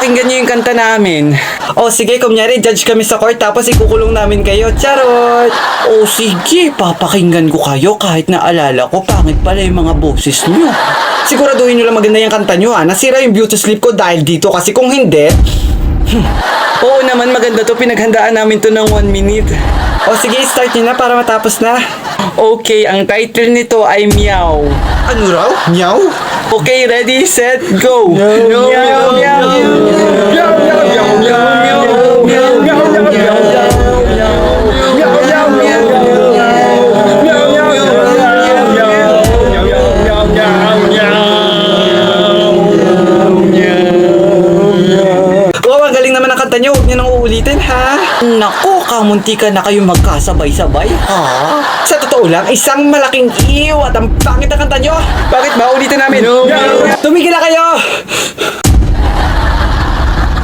pakinggan nyo yung kanta namin. O sige, kunyari, judge kami sa court tapos ikukulong namin kayo. Charot! O sige, papakinggan ko kayo kahit na alala ko, pangit pala yung mga boses nyo. Siguraduhin nyo lang maganda yung kanta nyo ha. Nasira yung beauty sleep ko dahil dito kasi kung hindi... Oo naman, maganda to. Pinaghandaan namin to ng 1 minute. O sige, start nyo na para matapos na. Okay, ang title nito ay Meow. Ano raw? Meow? Okay, ready, set, go! Meow, meow, meow, nyo, huwag nyo nang uulitin, ha? Naku, kamunti ka na kayong magkasabay-sabay, ha? Sa totoo lang, isang malaking iw at ang pangit na kanta nyo. Bakit ba? Ulitin namin. No. Tumigil na kayo!